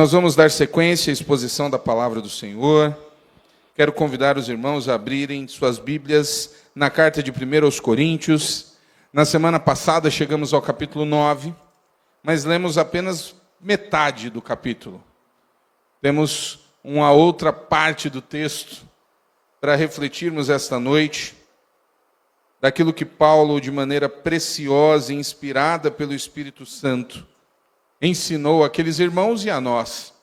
Nós vamos dar sequência à exposição da palavra do Senhor. Quero convidar os irmãos a abrirem suas Bíblias na carta de 1 aos Coríntios. Na semana passada chegamos ao capítulo 9, mas lemos apenas metade do capítulo. Temos uma outra parte do texto para refletirmos esta noite, daquilo que Paulo, de maneira preciosa e inspirada pelo Espírito Santo, ensinou àqueles irmãos e a nós.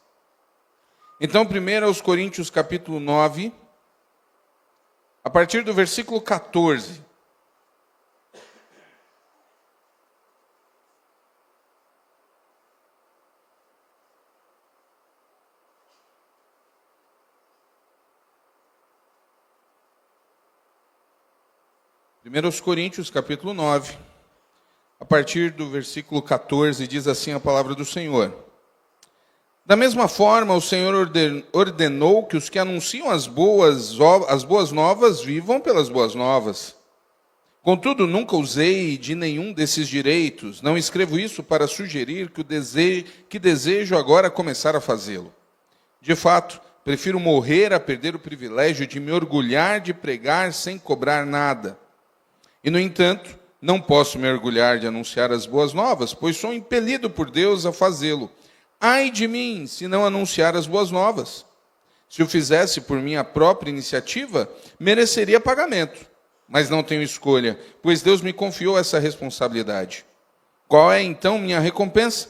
Então, 1 aos Coríntios, capítulo 9, a partir do versículo 14. Primeiro aos Coríntios, capítulo 9, a partir do versículo 14, diz assim a palavra do Senhor. Da mesma forma, o Senhor ordenou que os que anunciam as boas novas vivam pelas boas novas. Contudo, nunca usei de nenhum desses direitos. Não escrevo isso para sugerir que desejo agora começar a fazê-lo. De fato, prefiro morrer a perder o privilégio de me orgulhar de pregar sem cobrar nada. E, no entanto, não posso me orgulhar de anunciar as boas novas, pois sou impelido por Deus a fazê-lo. Ai de mim, se não anunciar as boas novas. Se o fizesse por minha própria iniciativa, mereceria pagamento. Mas não tenho escolha, pois Deus me confiou essa responsabilidade. Qual é, então, minha recompensa?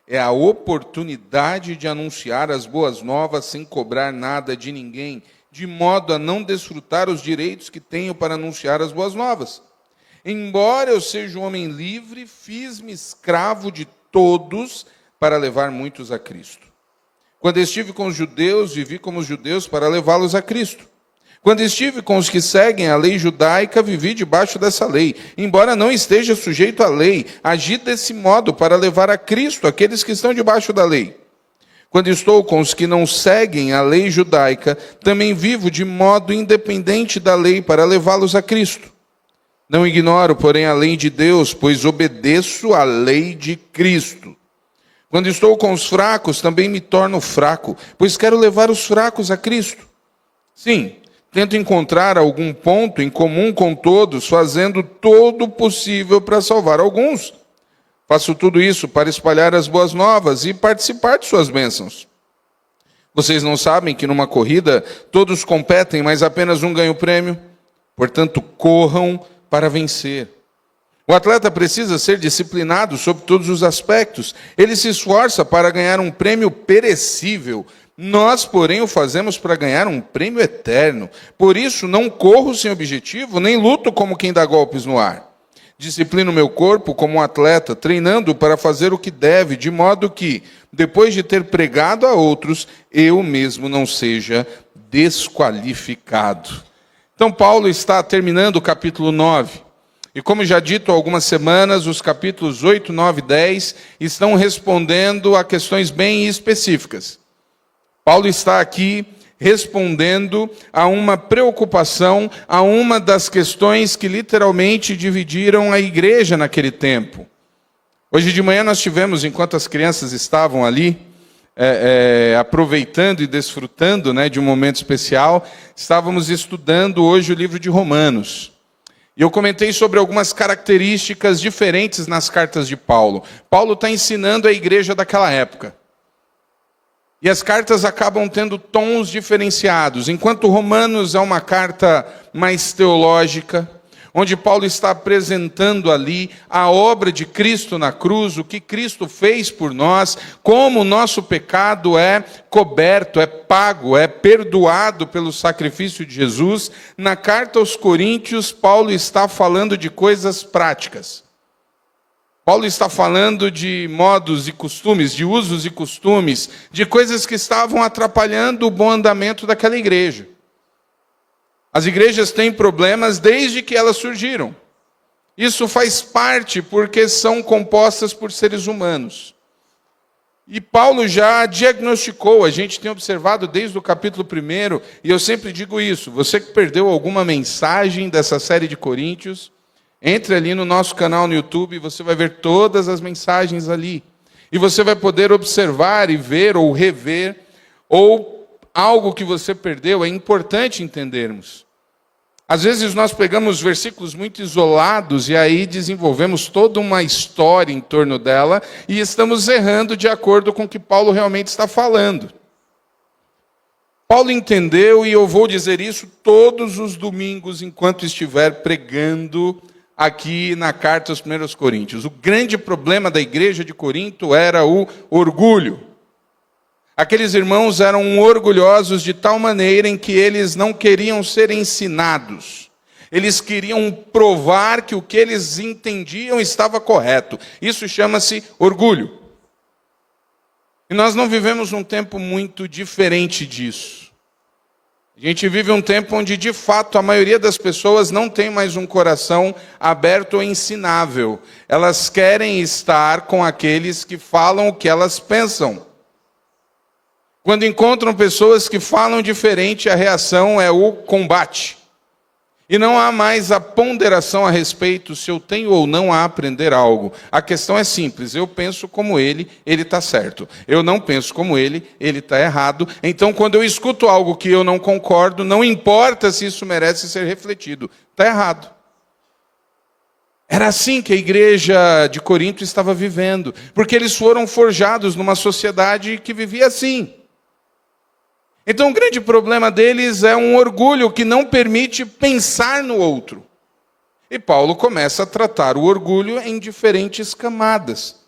É a oportunidade de anunciar as boas novas sem cobrar nada de ninguém, de modo a não desfrutar os direitos que tenho para anunciar as boas novas. Embora eu seja um homem livre, fiz-me escravo de todos para levar muitos a Cristo. Quando estive com os judeus, vivi como os judeus para levá-los a Cristo. Quando estive com os que seguem a lei judaica, vivi debaixo dessa lei. Embora não esteja sujeito à lei, agi desse modo para levar a Cristo aqueles que estão debaixo da lei. Quando estou com os que não seguem a lei judaica, também vivo de modo independente da lei para levá-los a Cristo. Não ignoro, porém, a lei de Deus, pois obedeço à lei de Cristo. Quando estou com os fracos, também me torno fraco, pois quero levar os fracos a Cristo. Sim, tento encontrar algum ponto em comum com todos, fazendo todo o possível para salvar alguns. Faço tudo isso para espalhar as boas novas e participar de suas bênçãos. Vocês não sabem que numa corrida todos competem, mas apenas um ganha o prêmio? Portanto, corram para vencer. O atleta precisa ser disciplinado sobre todos os aspectos. Ele se esforça para ganhar um prêmio perecível. Nós, porém, o fazemos para ganhar um prêmio eterno. Por isso, não corro sem objetivo, nem luto como quem dá golpes no ar. Disciplino meu corpo como um atleta, treinando para fazer o que deve, de modo que, depois de ter pregado a outros, eu mesmo não seja desqualificado. Então, Paulo está terminando o capítulo 9. E como já dito há algumas semanas, os capítulos 8, 9 e 10 estão respondendo a questões bem específicas. Paulo está aqui respondendo a uma preocupação, a uma das questões que literalmente dividiram a igreja naquele tempo. Hoje de manhã nós tivemos, enquanto as crianças estavam ali, aproveitando e desfrutando, de um momento especial, estávamos estudando hoje o livro de Romanos. E eu comentei sobre algumas características diferentes nas cartas de Paulo. Paulo está ensinando a igreja daquela época. E as cartas acabam tendo tons diferenciados. Enquanto Romanos é uma carta mais teológica, onde Paulo está apresentando ali a obra de Cristo na cruz, o que Cristo fez por nós, como o nosso pecado é coberto, é pago, é perdoado pelo sacrifício de Jesus. Na carta aos Coríntios, Paulo está falando de coisas práticas. Paulo está falando de modos e costumes, de usos e costumes, de coisas que estavam atrapalhando o bom andamento daquela igreja. As igrejas têm problemas desde que elas surgiram. Isso faz parte porque são compostas por seres humanos. E Paulo já diagnosticou, a gente tem observado desde o capítulo 1, e eu sempre digo isso, você que perdeu alguma mensagem dessa série de Coríntios, entre ali no nosso canal no YouTube, você vai ver todas as mensagens ali. E você vai poder observar e ver ou rever, ou algo que você perdeu. É importante entendermos. Às vezes nós pegamos versículos muito isolados e aí desenvolvemos toda uma história em torno dela e estamos errando de acordo com o que Paulo realmente está falando. Paulo entendeu, e eu vou dizer isso todos os domingos enquanto estiver pregando aqui na carta aos 1 Coríntios. O grande problema da igreja de Corinto era o orgulho. Aqueles irmãos eram orgulhosos de tal maneira em que eles não queriam ser ensinados. Eles queriam provar que o que eles entendiam estava correto. Isso chama-se orgulho. E nós não vivemos um tempo muito diferente disso. A gente vive um tempo onde, de fato, a maioria das pessoas não tem mais um coração aberto ou ensinável. Elas querem estar com aqueles que falam o que elas pensam. Quando encontram pessoas que falam diferente, a reação é o combate. E não há mais a ponderação a respeito se eu tenho ou não a aprender algo. A questão é simples: eu penso como ele está certo. Eu não penso como ele está errado. Então, quando eu escuto algo que eu não concordo, não importa se isso merece ser refletido, está errado. Era assim que a igreja de Corinto estava vivendo, porque eles foram forjados numa sociedade que vivia assim. Então o grande problema deles é um orgulho que não permite pensar no outro. E Paulo começa a tratar o orgulho em diferentes camadas.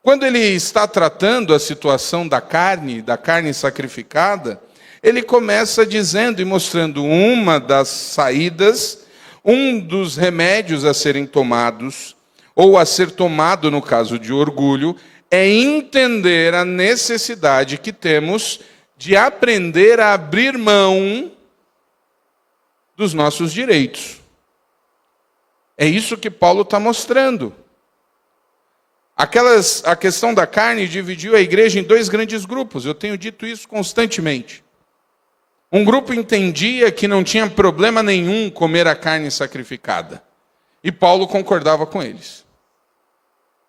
Quando ele está tratando a situação da carne sacrificada, ele começa dizendo e mostrando uma das saídas, um dos remédios a serem tomados, ou a ser tomado no caso de orgulho, é entender a necessidade que temos de aprender a abrir mão dos nossos direitos. É isso que Paulo está mostrando. A questão da carne dividiu a igreja em dois grandes grupos. Eu tenho dito isso constantemente. Um grupo entendia que não tinha problema nenhum comer a carne sacrificada. E Paulo concordava com eles.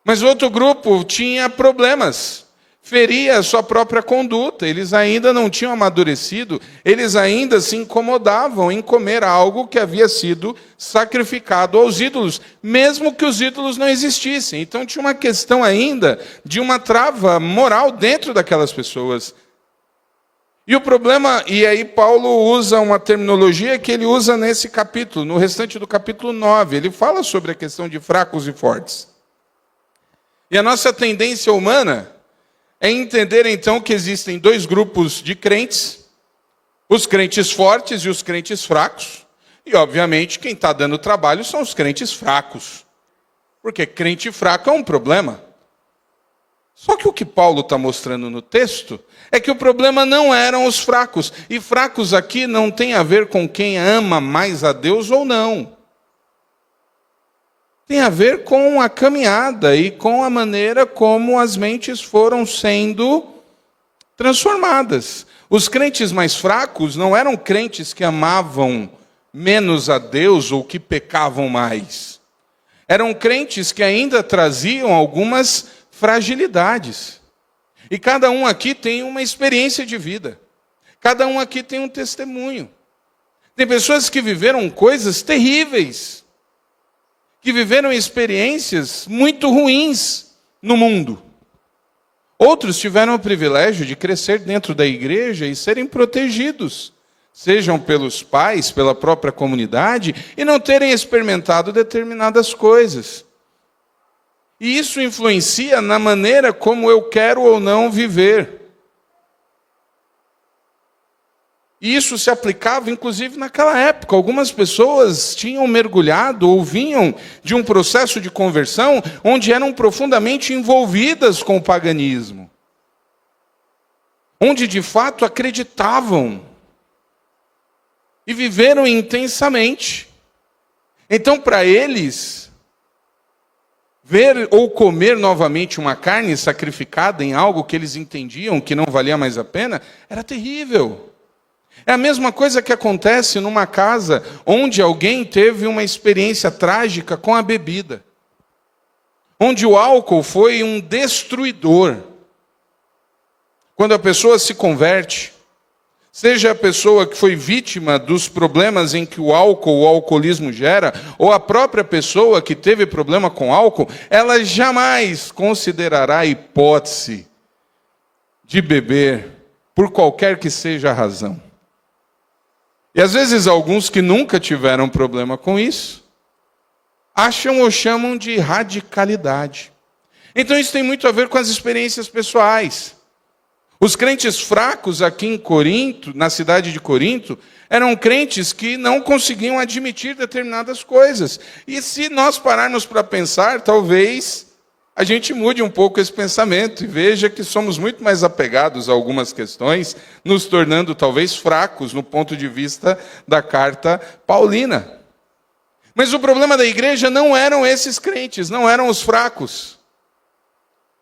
Mas outro grupo tinha problemas. Feria a sua própria conduta, eles ainda não tinham amadurecido, eles ainda se incomodavam em comer algo que havia sido sacrificado aos ídolos, mesmo que os ídolos não existissem. Então tinha uma questão ainda de uma trava moral dentro daquelas pessoas. E o problema, e aí Paulo usa uma terminologia que ele usa nesse capítulo, no restante do capítulo 9, ele fala sobre a questão de fracos e fortes. E a nossa tendência humana é entender então que existem dois grupos de crentes, os crentes fortes e os crentes fracos. E obviamente quem está dando trabalho são os crentes fracos, porque crente fraco é um problema. Só que o que Paulo está mostrando no texto é que o problema não eram os fracos. E fracos aqui não tem a ver com quem ama mais a Deus ou não. Tem a ver com a caminhada e com a maneira como as mentes foram sendo transformadas. Os crentes mais fracos não eram crentes que amavam menos a Deus ou que pecavam mais. Eram crentes que ainda traziam algumas fragilidades. E cada um aqui tem uma experiência de vida. Cada um aqui tem um testemunho. Tem pessoas que viveram coisas terríveis, que viveram experiências muito ruins no mundo. Outros tiveram o privilégio de crescer dentro da igreja e serem protegidos, sejam pelos pais, pela própria comunidade, e não terem experimentado determinadas coisas. E isso influencia na maneira como eu quero ou não viver. E isso se aplicava, inclusive, naquela época. Algumas pessoas tinham mergulhado ou vinham de um processo de conversão onde eram profundamente envolvidas com o paganismo. Onde, de fato, acreditavam. E viveram intensamente. Então, para eles, ver ou comer novamente uma carne sacrificada em algo que eles entendiam que não valia mais a pena, era terrível. É a mesma coisa que acontece numa casa onde alguém teve uma experiência trágica com a bebida. onde o álcool foi um destruidor. Quando a pessoa se converte, seja a pessoa que foi vítima dos problemas em que o álcool ou o alcoolismo gera, ou a própria pessoa que teve problema com álcool, ela jamais considerará a hipótese de beber, por qualquer que seja a razão. E às vezes alguns que nunca tiveram problema com isso, acham ou chamam de radicalidade. Então isso tem muito a ver com as experiências pessoais. Os crentes fracos aqui em Corinto, na cidade de Corinto, eram crentes que não conseguiam admitir determinadas coisas. E se nós pararmos para pensar, talvez a gente mude um pouco esse pensamento e veja que somos muito mais apegados a algumas questões, nos tornando talvez fracos no ponto de vista da carta paulina. Mas o problema da igreja não eram esses crentes, não eram os fracos.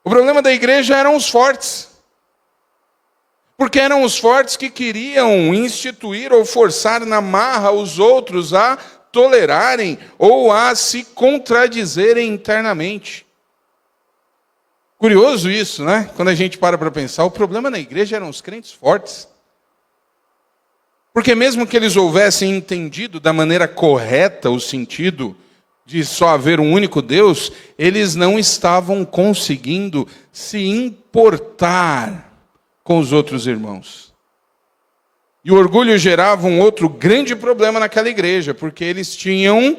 O problema da igreja eram os fortes. Porque eram os fortes que queriam instituir ou forçar na marra os outros a tolerarem ou a se contradizerem internamente. Curioso isso, né? Quando a gente para pensar, o problema na igreja eram os crentes fortes. Porque mesmo que eles houvessem entendido da maneira correta o sentido de só haver um único Deus, eles não estavam conseguindo se importar com os outros irmãos. E o orgulho gerava um outro grande problema naquela igreja, porque eles tinham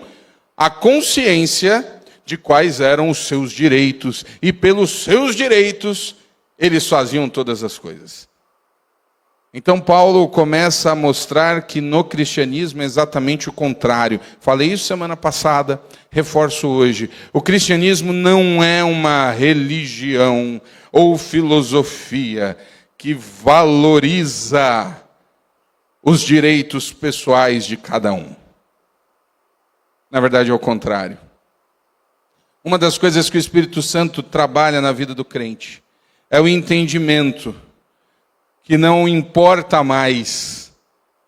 a consciência de quais eram os seus direitos, e pelos seus direitos eles faziam todas as coisas. Então Paulo começa a mostrar que no cristianismo é exatamente o contrário. Falei isso semana passada, reforço hoje. O cristianismo não é uma religião ou filosofia que valoriza os direitos pessoais de cada um. Na verdade, é o contrário. Uma das coisas que o Espírito Santo trabalha na vida do crente é o entendimento que não importa mais,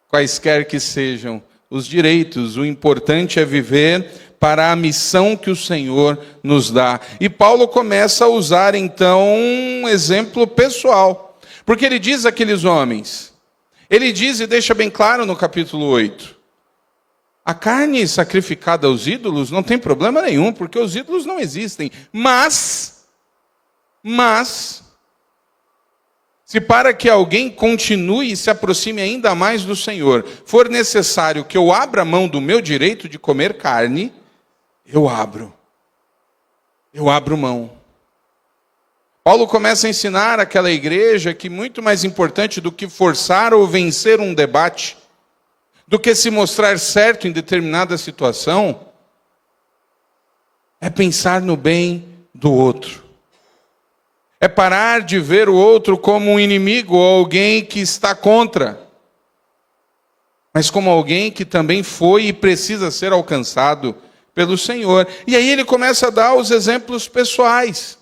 quaisquer que sejam os direitos, o importante é viver para a missão que o Senhor nos dá. E Paulo começa a usar então um exemplo pessoal. Porque ele diz àqueles homens, ele diz e deixa bem claro no capítulo 8, a carne sacrificada aos ídolos não tem problema nenhum, porque os ídolos não existem. Mas, se para que alguém continue e se aproxime ainda mais do Senhor, for necessário que eu abra mão do meu direito de comer carne, eu abro mão. Paulo começa a ensinar àquela igreja que muito mais importante do que forçar ou vencer um debate, do que se mostrar certo em determinada situação, é pensar no bem do outro. É parar de ver o outro como um inimigo ou alguém que está contra, mas como alguém que também foi e precisa ser alcançado pelo Senhor. E aí ele começa a dar os exemplos pessoais.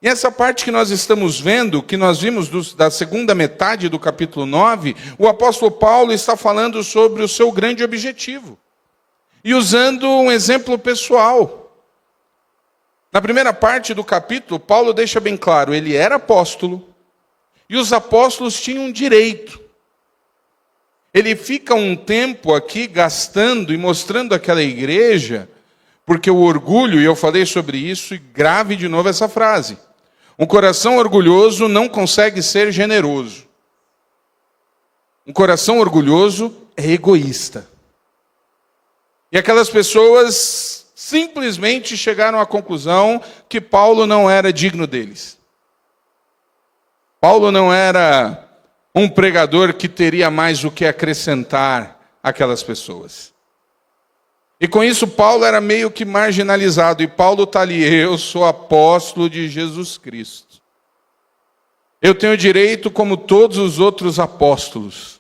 E essa parte que nós estamos vendo, que nós vimos da segunda metade do capítulo 9, o apóstolo Paulo está falando sobre o seu grande objetivo. E usando um exemplo pessoal. Na primeira parte do capítulo, Paulo deixa bem claro, ele era apóstolo, e os apóstolos tinham direito. Ele fica um tempo aqui gastando e mostrando àquela igreja, porque o orgulho, e eu falei sobre isso, e grave de novo essa frase, um coração orgulhoso não consegue ser generoso. Um coração orgulhoso é egoísta. E aquelas pessoas simplesmente chegaram à conclusão que Paulo não era digno deles. Paulo não era um pregador que teria mais o que acrescentar àquelas pessoas. E com isso Paulo era meio que marginalizado. E Paulo está ali, eu sou apóstolo de Jesus Cristo. Eu tenho direito como todos os outros apóstolos.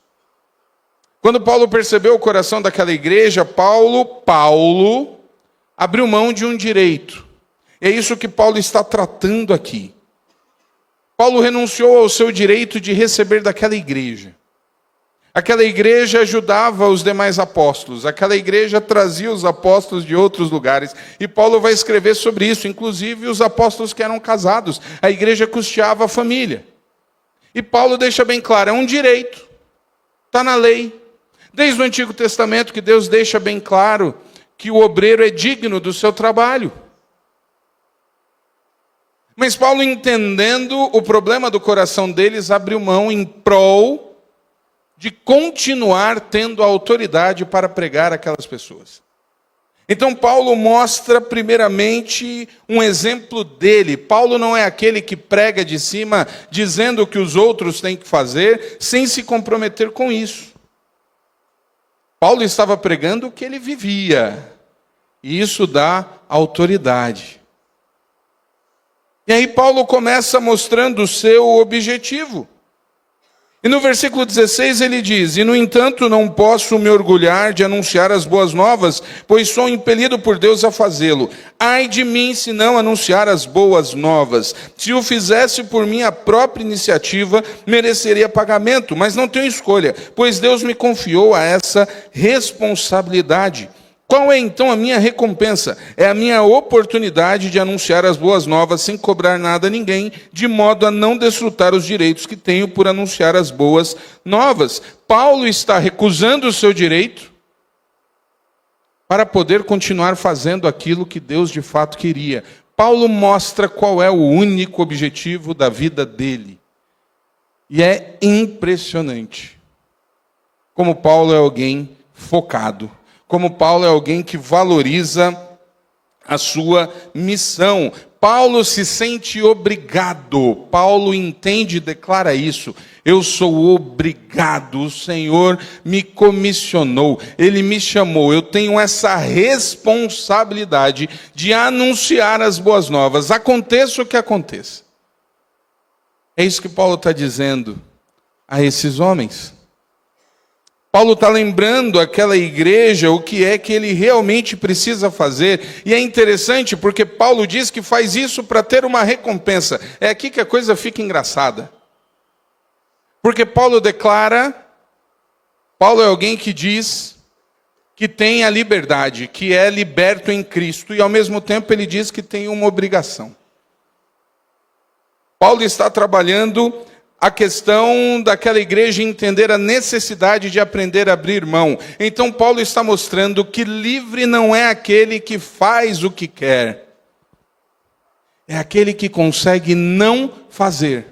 Quando Paulo percebeu o coração daquela igreja, Paulo abriu mão de um direito. É isso que Paulo está tratando aqui. Paulo renunciou ao seu direito de receber daquela igreja. Aquela igreja ajudava os demais apóstolos, aquela igreja trazia os apóstolos de outros lugares. E Paulo vai escrever sobre isso, inclusive os apóstolos que eram casados. A igreja custeava a família. E Paulo deixa bem claro, é um direito, está na lei. Desde o Antigo Testamento que Deus deixa bem claro que o obreiro é digno do seu trabalho. Mas Paulo, entendendo o problema do coração deles, abriu mão em prol de continuar tendo a autoridade para pregar aquelas pessoas. Então Paulo mostra primeiramente um exemplo dele. Paulo não é aquele que prega de cima dizendo o que os outros têm que fazer, sem se comprometer com isso. Paulo estava pregando o que ele vivia, e isso dá autoridade. E aí Paulo começa mostrando o seu objetivo. E no versículo 16 ele diz: "E no entanto não posso me orgulhar de anunciar as boas novas, pois sou impelido por Deus a fazê-lo. Ai de mim se não anunciar as boas novas. Se o fizesse por minha própria iniciativa, mereceria pagamento, mas não tenho escolha, pois Deus me confiou a essa responsabilidade. Qual é então a minha recompensa? É a minha oportunidade de anunciar as boas novas sem cobrar nada a ninguém, de modo a não desfrutar os direitos que tenho por anunciar as boas novas." Paulo está recusando o seu direito para poder continuar fazendo aquilo que Deus de fato queria. Paulo mostra qual é o único objetivo da vida dele. E é impressionante como Paulo é alguém focado. Como Paulo é alguém que valoriza a sua missão. Paulo se sente obrigado. Paulo entende e declara isso. Eu sou obrigado. O Senhor me comissionou. Ele me chamou. Eu tenho essa responsabilidade de anunciar as boas novas. Aconteça o que aconteça. É isso que Paulo está dizendo a esses homens. Paulo está lembrando aquela igreja o que é que ele realmente precisa fazer. E é interessante porque Paulo diz que faz isso para ter uma recompensa. É aqui que a coisa fica engraçada. Porque Paulo declara, Paulo é alguém que diz que tem a liberdade, que é liberto em Cristo. E ao mesmo tempo ele diz que tem uma obrigação. Paulo está trabalhando a questão daquela igreja entender a necessidade de aprender a abrir mão. Então Paulo está mostrando que livre não é aquele que faz o que quer. É aquele que consegue não fazer.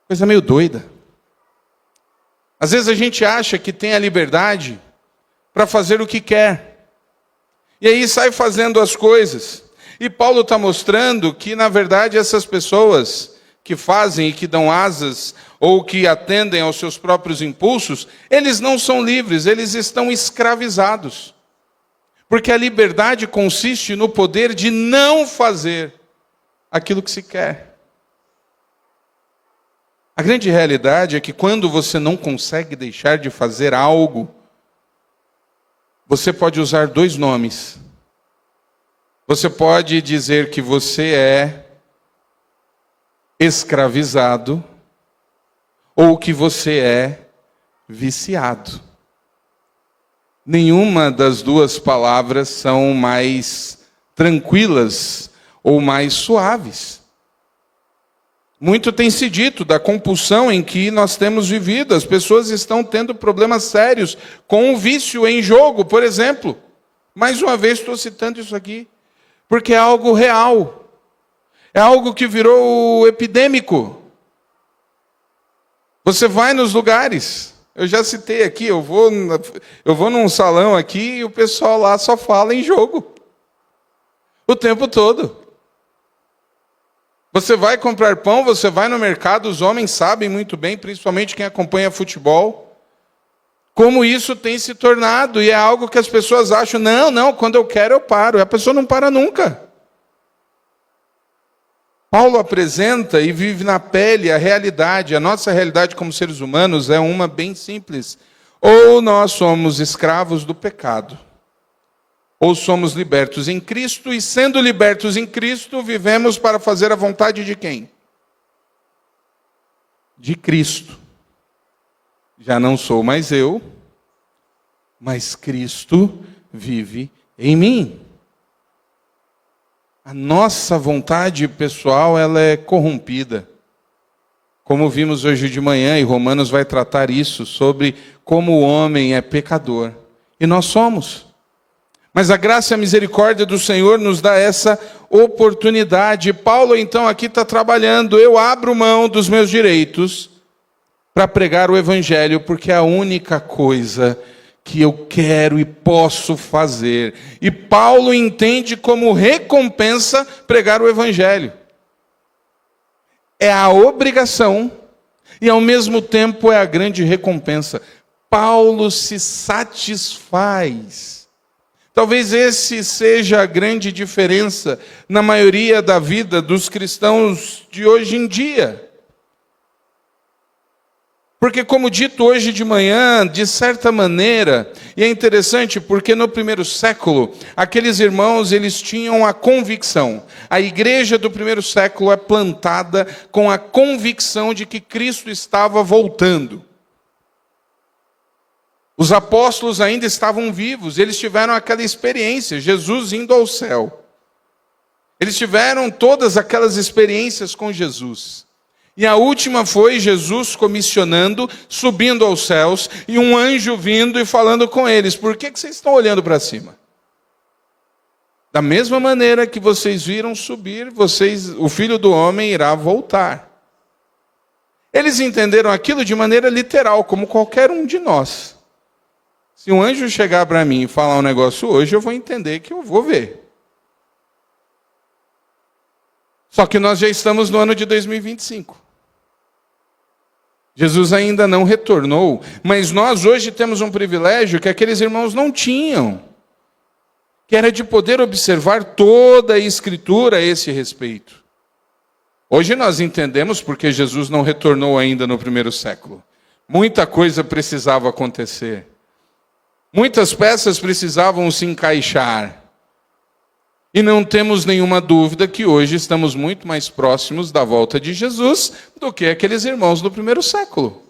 Coisa meio doida. Às vezes a gente acha que tem a liberdade para fazer o que quer. E aí sai fazendo as coisas. E Paulo está mostrando que, na verdade, essas pessoas que fazem e que dão asas, ou que atendem aos seus próprios impulsos, eles não são livres, eles estão escravizados. Porque a liberdade consiste no poder de não fazer aquilo que se quer. A grande realidade é que quando você não consegue deixar de fazer algo, você pode usar dois nomes. Você pode dizer que você é escravizado ou que você é viciado. Nenhuma das duas palavras são mais tranquilas ou mais suaves. Muito tem se dito da compulsão em que nós temos vivido. As pessoas estão tendo problemas sérios com o vício em jogo, por exemplo. Mais uma vez estou citando isso aqui, porque é algo real. É algo que virou epidêmico. Você vai nos lugares. Eu já citei aqui, eu vou num salão aqui e o pessoal lá só fala em jogo. O tempo todo. Você vai comprar pão, você vai no mercado, os homens sabem muito bem, principalmente quem acompanha futebol, como isso tem se tornado. E é algo que as pessoas acham, não, quando eu quero eu paro. A pessoa não para nunca. Paulo apresenta e vive na pele a realidade. A nossa realidade como seres humanos é uma bem simples. Ou nós somos escravos do pecado, ou somos libertos em Cristo, e sendo libertos em Cristo, vivemos para fazer a vontade de quem? De Cristo. Já não sou mais eu, mas Cristo vive em mim. A nossa vontade pessoal, ela é corrompida. Como vimos hoje de manhã, e Romanos vai tratar isso, sobre como o homem é pecador. E nós somos. Mas a graça e a misericórdia do Senhor nos dá essa oportunidade. Paulo, então, aqui está trabalhando. Eu abro mão dos meus direitos para pregar o Evangelho, porque é a única coisa que eu quero e posso fazer. E Paulo entende como recompensa pregar o Evangelho. É a obrigação e ao mesmo tempo é a grande recompensa. Paulo se satisfaz. Talvez esse seja a grande diferença na maioria da vida dos cristãos de hoje em dia. Porque, como dito hoje de manhã, de certa maneira, e é interessante porque no primeiro século, aqueles irmãos, eles tinham a convicção. A igreja do primeiro século é plantada com a convicção de que Cristo estava voltando. Os apóstolos ainda estavam vivos, eles tiveram aquela experiência, Jesus indo ao céu. Eles tiveram todas aquelas experiências com Jesus. E a última foi Jesus comissionando, subindo aos céus, e um anjo vindo e falando com eles: por que vocês estão olhando para cima? Da mesma maneira que vocês viram subir, o Filho do Homem irá voltar. Eles entenderam aquilo de maneira literal, como qualquer um de nós. Se um anjo chegar para mim e falar um negócio hoje, eu vou entender que eu vou ver. Só que nós já estamos no ano de 2025. Jesus ainda não retornou, mas nós hoje temos um privilégio que aqueles irmãos não tinham, que era de poder observar toda a Escritura a esse respeito. Hoje nós entendemos porque Jesus não retornou ainda no primeiro século. Muita coisa precisava acontecer. Muitas peças precisavam se encaixar. E não temos nenhuma dúvida que hoje estamos muito mais próximos da volta de Jesus do que aqueles irmãos do primeiro século.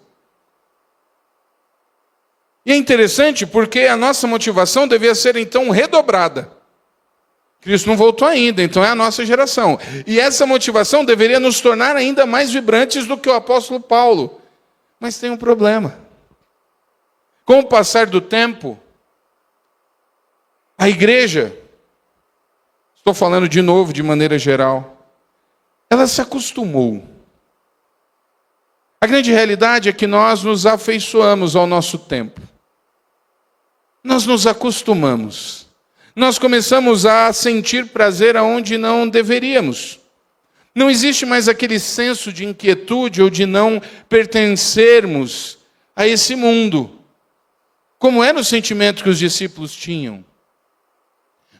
E é interessante porque a nossa motivação devia ser então redobrada. Cristo não voltou ainda, então é a nossa geração. E essa motivação deveria nos tornar ainda mais vibrantes do que o apóstolo Paulo. Mas tem um problema. Com o passar do tempo, a igreja, estou falando de novo de maneira geral, ela se acostumou. A grande realidade é que nós nos afeiçoamos ao nosso tempo. Nós nos acostumamos. Nós começamos a sentir prazer aonde não deveríamos. Não existe mais aquele senso de inquietude ou de não pertencermos a esse mundo. Como era o sentimento que os discípulos tinham?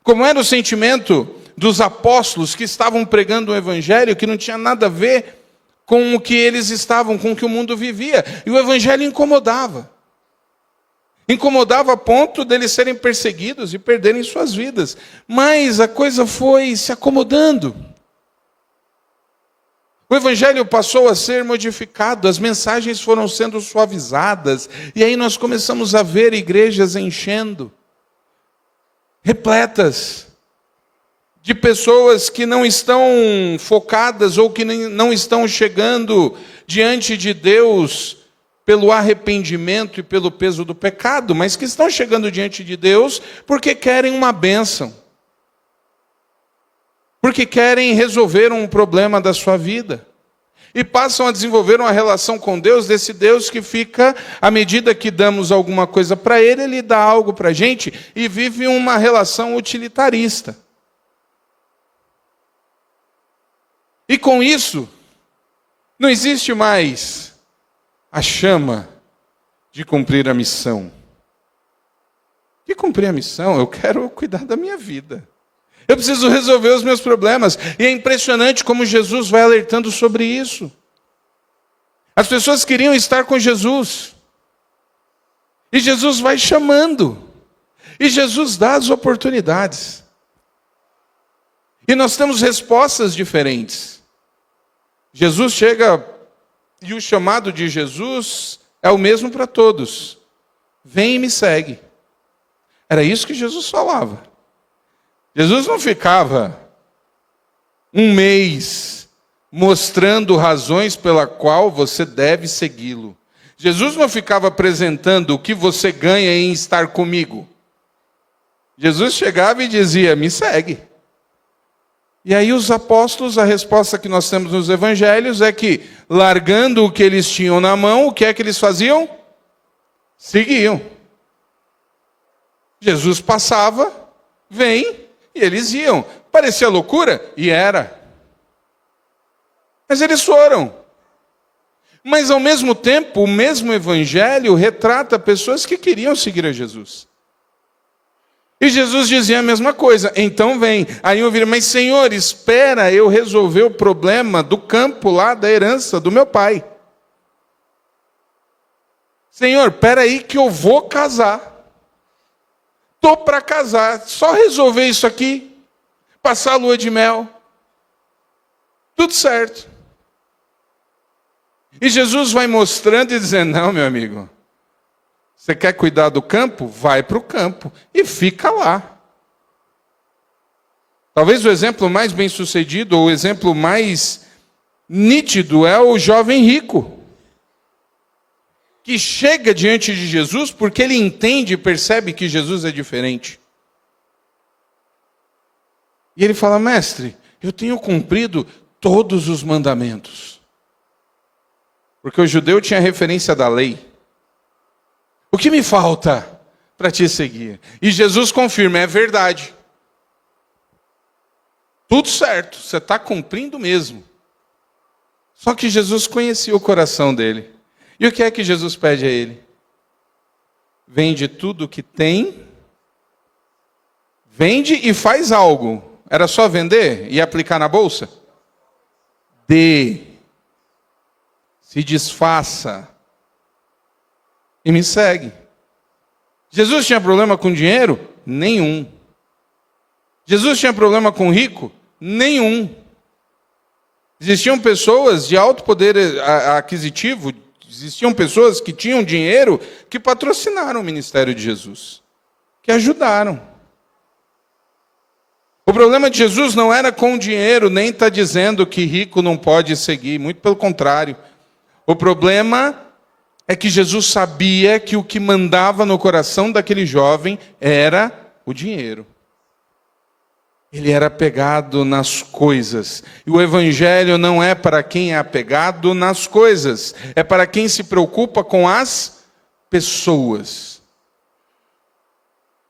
Como era o sentimento dos apóstolos que estavam pregando um evangelho que não tinha nada a ver com o que eles estavam, com o que o mundo vivia. E o evangelho incomodava. Incomodava a ponto deles serem perseguidos e perderem suas vidas. Mas a coisa foi se acomodando. O evangelho passou a ser modificado, as mensagens foram sendo suavizadas, e aí nós começamos a ver igrejas enchendo, repletas de pessoas que não estão focadas ou que não estão chegando diante de Deus pelo arrependimento e pelo peso do pecado, mas que estão chegando diante de Deus porque querem uma bênção, porque querem resolver um problema da sua vida. E passam a desenvolver uma relação com Deus, desse Deus que fica, à medida que damos alguma coisa para Ele, Ele dá algo para a gente, e vive uma relação utilitarista. E com isso, não existe mais a chama de cumprir a missão. De cumprir a missão, eu quero cuidar da minha vida. Eu preciso resolver os meus problemas. E é impressionante como Jesus vai alertando sobre isso. As pessoas queriam estar com Jesus. E Jesus vai chamando. E Jesus dá as oportunidades. E nós temos respostas diferentes. Jesus chega, e o chamado de Jesus é o mesmo para todos. Vem e me segue. Era isso que Jesus falava. Jesus não ficava um mês mostrando razões pela qual você deve segui-lo. Jesus não ficava apresentando o que você ganha em estar comigo. Jesus chegava e dizia, me segue. E aí os apóstolos, a resposta que nós temos nos evangelhos é que, largando o que eles tinham na mão, o que é que eles faziam? Seguiam. Jesus passava, vem, e eles iam. Parecia loucura? E era. Mas eles foram. Mas ao mesmo tempo, o mesmo evangelho retrata pessoas que queriam seguir a Jesus. E Jesus dizia a mesma coisa, então vem. Aí eu virei, mas Senhor, espera eu resolver o problema do campo lá, da herança do meu pai. Senhor, espera aí que eu vou casar. Estou para casar, só resolver isso aqui, passar a lua de mel. Tudo certo. E Jesus vai mostrando e dizendo, não, meu amigo, você quer cuidar do campo? Vai para o campo e fica lá. Talvez o exemplo mais bem sucedido, ou o exemplo mais nítido é o jovem rico, que chega diante de Jesus porque ele entende e percebe que Jesus é diferente. E ele fala, mestre, eu tenho cumprido todos os mandamentos. Porque o judeu tinha referência da lei. O que me falta para te seguir? E Jesus confirma, é verdade. Tudo certo, você está cumprindo mesmo. Só que Jesus conhecia o coração dele. E o que é que Jesus pede a ele? Vende tudo o que tem, vende e faz algo. Era só vender e aplicar na bolsa? Dê. Se desfaça. E me segue. Jesus tinha problema com dinheiro? Nenhum. Jesus tinha problema com rico? Nenhum. Existiam pessoas de alto poder aquisitivo, existiam pessoas que tinham dinheiro que patrocinaram o ministério de Jesus, que ajudaram. O problema de Jesus não era com o dinheiro, nem está dizendo que rico não pode seguir, muito pelo contrário. O problema é que Jesus sabia que o que mandava no coração daquele jovem era o dinheiro. Ele era apegado nas coisas. E o evangelho não é para quem é apegado nas coisas, é para quem se preocupa com as pessoas.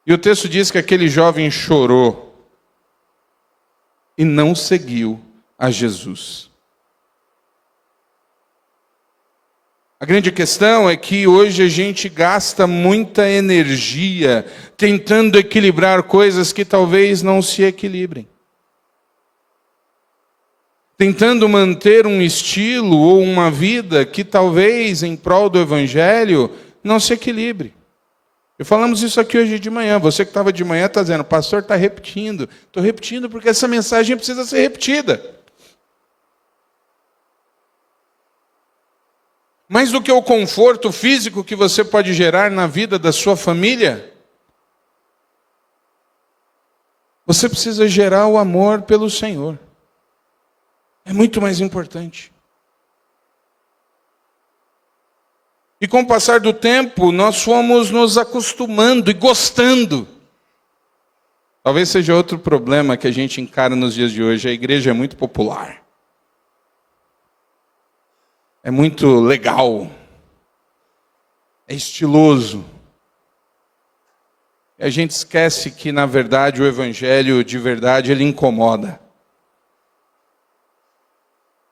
E o texto diz que aquele jovem chorou e não seguiu a Jesus. A grande questão é que hoje a gente gasta muita energia tentando equilibrar coisas que talvez não se equilibrem. Tentando manter um estilo ou uma vida que talvez em prol do evangelho não se equilibre. E falamos isso aqui hoje de manhã. Você que estava de manhã está dizendo, pastor está repetindo. Estou repetindo porque essa mensagem precisa ser repetida. Mais do que o conforto físico que você pode gerar na vida da sua família, você precisa gerar o amor pelo Senhor. É muito mais importante. E com o passar do tempo, nós fomos nos acostumando e gostando. Talvez seja outro problema que a gente encara nos dias de hoje. A igreja é muito popular. É muito legal, é estiloso. E a gente esquece que, na verdade, o evangelho de verdade, ele incomoda.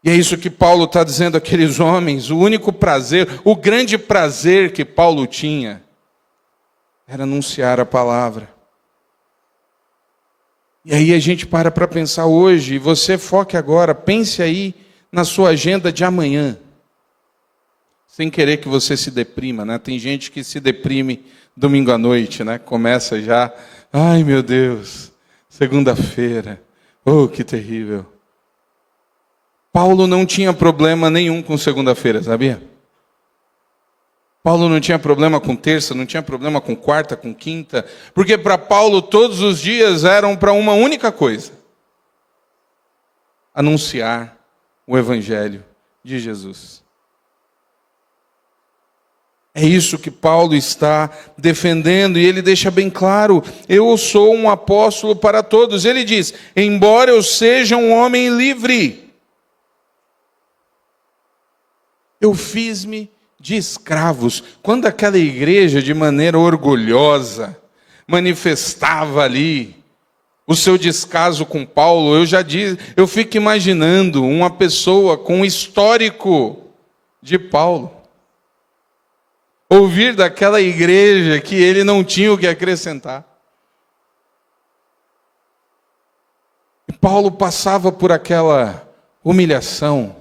E é isso que Paulo está dizendo àqueles homens. O único prazer, o grande prazer que Paulo tinha, era anunciar a palavra. E aí a gente para pensar hoje, e você foque agora, pense aí na sua agenda de amanhã. Sem querer que você se deprima, né? Tem gente que se deprime domingo à noite, né? Começa já, ai meu Deus, segunda-feira, oh que terrível. Paulo não tinha problema nenhum com segunda-feira, sabia? Paulo não tinha problema com terça, não tinha problema com quarta, com quinta, porque para Paulo todos os dias eram para uma única coisa: anunciar o evangelho de Jesus. É isso que Paulo está defendendo, e ele deixa bem claro: eu sou um apóstolo para todos. Ele diz: embora eu seja um homem livre, eu fiz-me de escravos. Quando aquela igreja, de maneira orgulhosa, manifestava ali o seu descaso com Paulo, eu fico imaginando uma pessoa com o histórico de Paulo ouvir daquela igreja que ele não tinha o que acrescentar. E Paulo passava por aquela humilhação,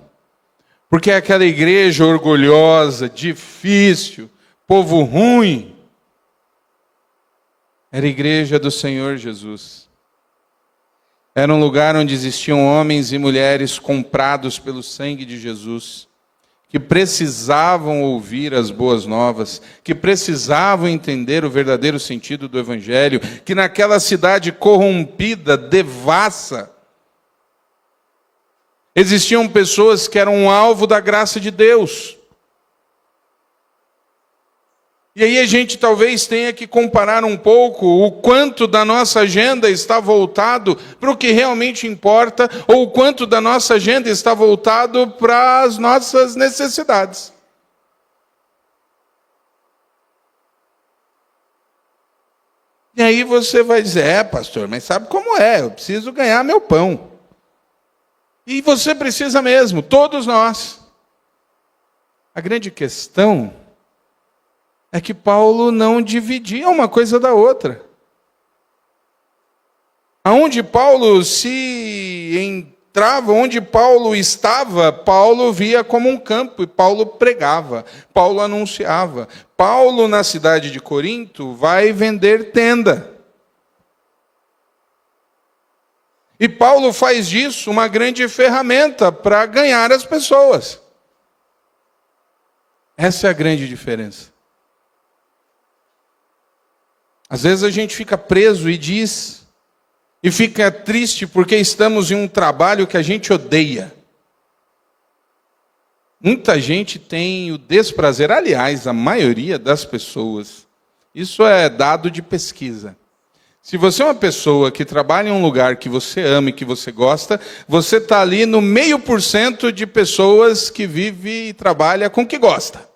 porque aquela igreja orgulhosa, difícil, povo ruim, era a igreja do Senhor Jesus. Era um lugar onde existiam homens e mulheres comprados pelo sangue de Jesus, que precisavam ouvir as boas novas, que precisavam entender o verdadeiro sentido do Evangelho, que naquela cidade corrompida, devassa, existiam pessoas que eram um alvo da graça de Deus. E aí a gente talvez tenha que comparar um pouco o quanto da nossa agenda está voltado para o que realmente importa, ou o quanto da nossa agenda está voltado para as nossas necessidades. E aí você vai dizer: pastor, mas sabe como é? Eu preciso ganhar meu pão. E você precisa mesmo, todos nós. A grande questão é que Paulo não dividia uma coisa da outra. Aonde Paulo se entrava, onde Paulo estava, Paulo via como um campo, e Paulo pregava, Paulo anunciava. Paulo, na cidade de Corinto, vai vender tenda. E Paulo faz disso uma grande ferramenta para ganhar as pessoas. Essa é a grande diferença. Às vezes a gente fica preso e fica triste porque estamos em um trabalho que a gente odeia. Muita gente tem o desprazer, aliás, a maioria das pessoas. Isso é dado de pesquisa. Se você é uma pessoa que trabalha em um lugar que você ama e que você gosta, você está ali no 0,5% de pessoas que vive e trabalha com o que gosta.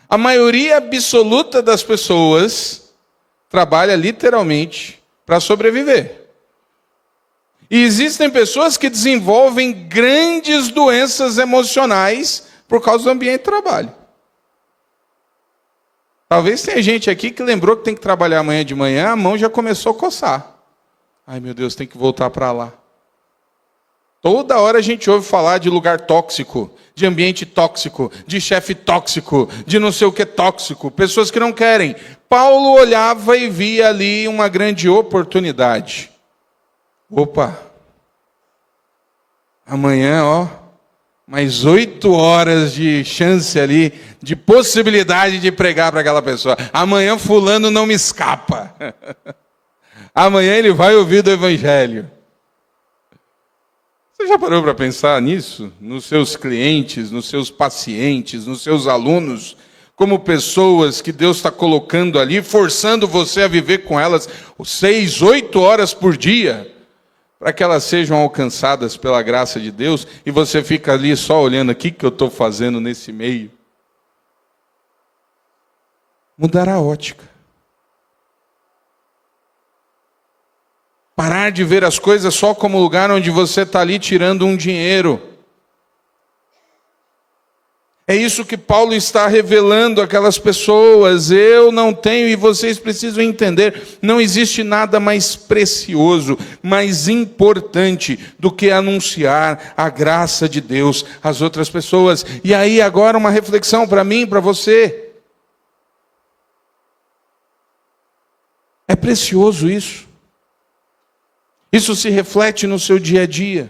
A maioria absoluta das pessoas trabalha literalmente para sobreviver. E existem pessoas que desenvolvem grandes doenças emocionais por causa do ambiente de trabalho. Talvez tenha gente aqui que lembrou que tem que trabalhar amanhã de manhã, a mão já começou a coçar. Ai, meu Deus, tem que voltar para lá. Toda hora a gente ouve falar de lugar tóxico, de ambiente tóxico, de chefe tóxico, de não sei o que tóxico, pessoas que não querem. Paulo olhava e via ali uma grande oportunidade. Opa, amanhã, mais 8 horas de chance ali, de possibilidade de pregar para aquela pessoa. Amanhã fulano não me escapa. Amanhã ele vai ouvir do Evangelho. Você já parou para pensar nisso? Nos seus clientes, nos seus pacientes, nos seus alunos, como pessoas que Deus está colocando ali, forçando você a viver com elas 6, 8 horas por dia, para que elas sejam alcançadas pela graça de Deus, e você fica ali só olhando: o que eu estou fazendo nesse meio? Mudar a ótica. Parar de ver as coisas só como lugar onde você está ali tirando um dinheiro. É isso que Paulo está revelando àquelas pessoas. Eu não tenho, e vocês precisam entender, não existe nada mais precioso, mais importante do que anunciar a graça de Deus às outras pessoas. E aí agora uma reflexão para mim, para você. É precioso isso. Isso se reflete no seu dia a dia.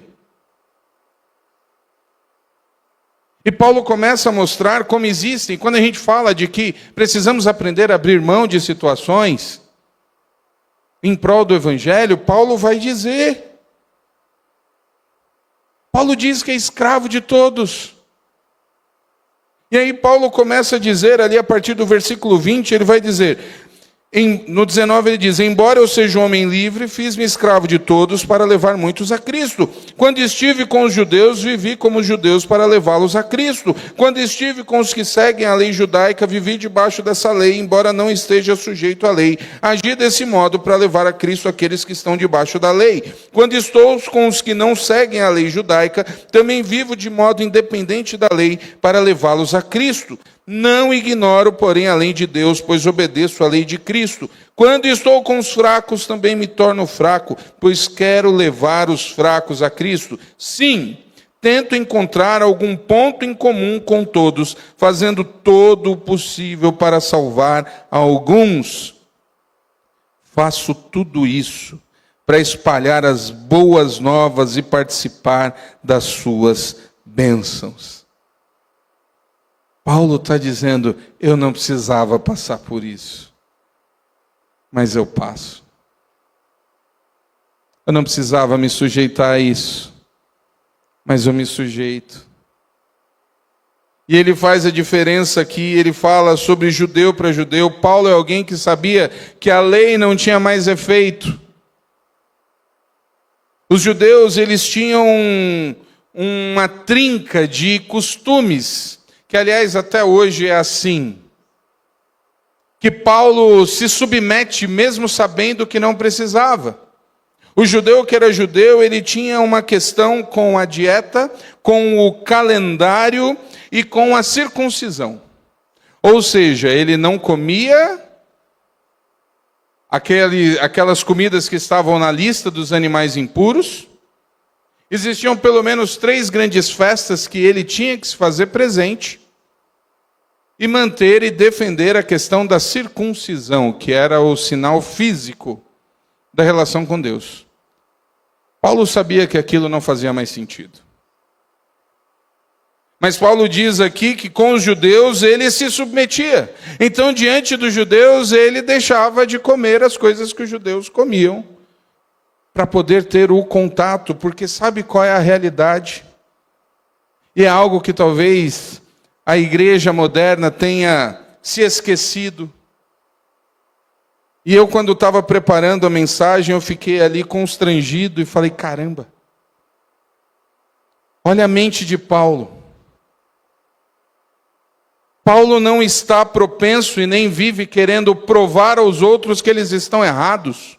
E Paulo começa a mostrar como existem, quando a gente fala de que precisamos aprender a abrir mão de situações em prol do Evangelho, Paulo vai dizer. Paulo diz que é escravo de todos. E aí Paulo começa a dizer ali a partir do versículo 20, ele vai dizer, no 19 ele diz, embora eu seja um homem livre, fiz-me escravo de todos para levar muitos a Cristo. Quando estive com os judeus, vivi como judeus para levá-los a Cristo. Quando estive com os que seguem a lei judaica, vivi debaixo dessa lei, embora não esteja sujeito à lei. Agi desse modo para levar a Cristo aqueles que estão debaixo da lei. Quando estou com os que não seguem a lei judaica, também vivo de modo independente da lei para levá-los a Cristo. Não ignoro, porém, a lei de Deus, pois obedeço à lei de Cristo. Quando estou com os fracos, também me torno fraco, pois quero levar os fracos a Cristo. Sim, tento encontrar algum ponto em comum com todos, fazendo todo o possível para salvar alguns. Faço tudo isso para espalhar as boas novas e participar das suas bênçãos. Paulo está dizendo, eu não precisava passar por isso, mas eu passo. Eu não precisava me sujeitar a isso, mas eu me sujeito. E ele faz a diferença aqui, ele fala sobre judeu para judeu. Paulo é alguém que sabia que a lei não tinha mais efeito. Os judeus, eles tinham uma trinca de costumes, que aliás até hoje é assim, que Paulo se submete mesmo sabendo que não precisava. O judeu que era judeu, ele tinha uma questão com a dieta, com o calendário e com a circuncisão. Ou seja, ele não comia aquelas comidas que estavam na lista dos animais impuros. Existiam pelo menos 3 grandes festas que ele tinha que se fazer presente e manter e defender a questão da circuncisão, que era o sinal físico da relação com Deus. Paulo sabia que aquilo não fazia mais sentido. Mas Paulo diz aqui que com os judeus ele se submetia. Então, diante dos judeus, ele deixava de comer as coisas que os judeus comiam, para poder ter o contato, porque sabe qual é a realidade? E é algo que talvez a igreja moderna tenha se esquecido. E eu, quando estava preparando a mensagem, eu fiquei ali constrangido e falei, caramba, olha a mente de Paulo. Paulo não está propenso e nem vive querendo provar aos outros que eles estão errados.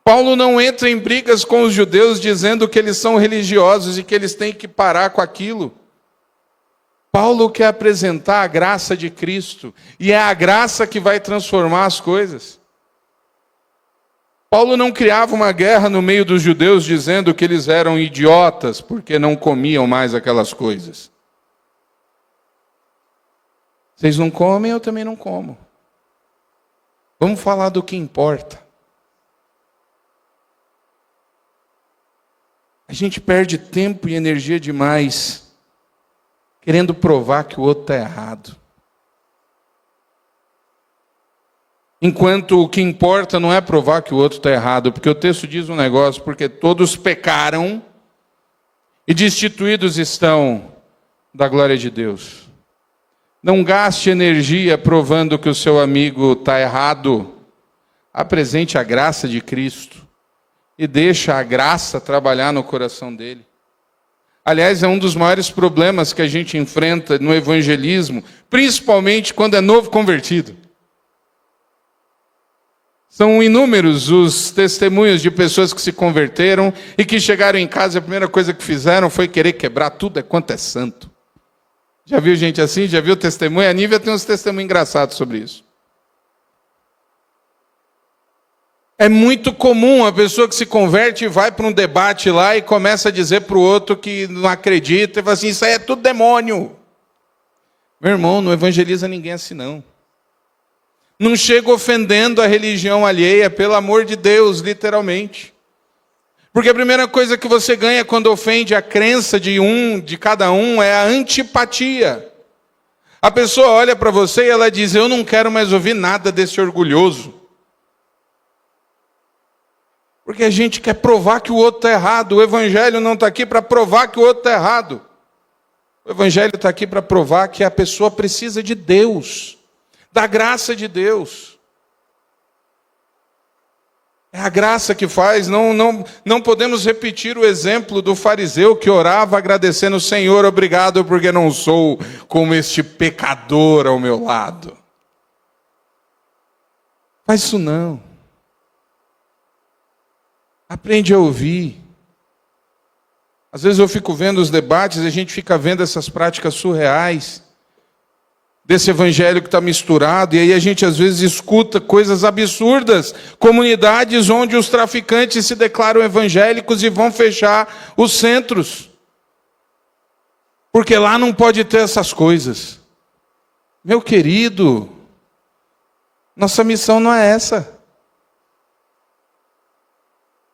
Paulo não entra em brigas com os judeus dizendo que eles são religiosos e que eles têm que parar com aquilo. Paulo quer apresentar a graça de Cristo, e é a graça que vai transformar as coisas. Paulo não criava uma guerra no meio dos judeus dizendo que eles eram idiotas porque não comiam mais aquelas coisas. Vocês não comem, eu também não como. Vamos falar do que importa. A gente perde tempo e energia demais querendo provar que o outro está errado. Enquanto o que importa não é provar que o outro está errado, porque o texto diz um negócio, porque todos pecaram e destituídos estão da glória de Deus. Não gaste energia provando que o seu amigo está errado. Apresente a graça de Cristo e deixa a graça trabalhar no coração dele. Aliás, é um dos maiores problemas que a gente enfrenta no evangelismo, principalmente quando é novo convertido. São inúmeros os testemunhos de pessoas que se converteram e que chegaram em casa e a primeira coisa que fizeram foi querer quebrar tudo quanto é santo. Já viu gente assim? Já viu testemunho? A Nívia tem uns testemunhos engraçados sobre isso. É muito comum a pessoa que se converte e vai para um debate lá e começa a dizer para o outro que não acredita, e fala assim, isso aí é tudo demônio. Meu irmão, não evangeliza ninguém assim não. Não chega ofendendo a religião alheia, pelo amor de Deus, literalmente. Porque a primeira coisa que você ganha quando ofende a crença de cada um, é a antipatia. A pessoa olha para você e ela diz: eu não quero mais ouvir nada desse orgulhoso. Porque a gente quer provar que o outro está errado. O Evangelho não está aqui para provar que o outro está errado. O Evangelho está aqui para provar que a pessoa precisa de Deus, da graça de Deus. É a graça que faz. Não podemos repetir o exemplo do fariseu que orava agradecendo: Senhor, obrigado porque não sou como este pecador ao meu lado. Faz isso não. Aprende a ouvir. Às vezes eu fico vendo os debates e a gente fica vendo essas práticas surreais desse evangelho que está misturado, e aí a gente às vezes escuta coisas absurdas, comunidades onde os traficantes se declaram evangélicos e vão fechar os centros, porque lá não pode ter essas coisas. Meu querido, nossa missão não é essa.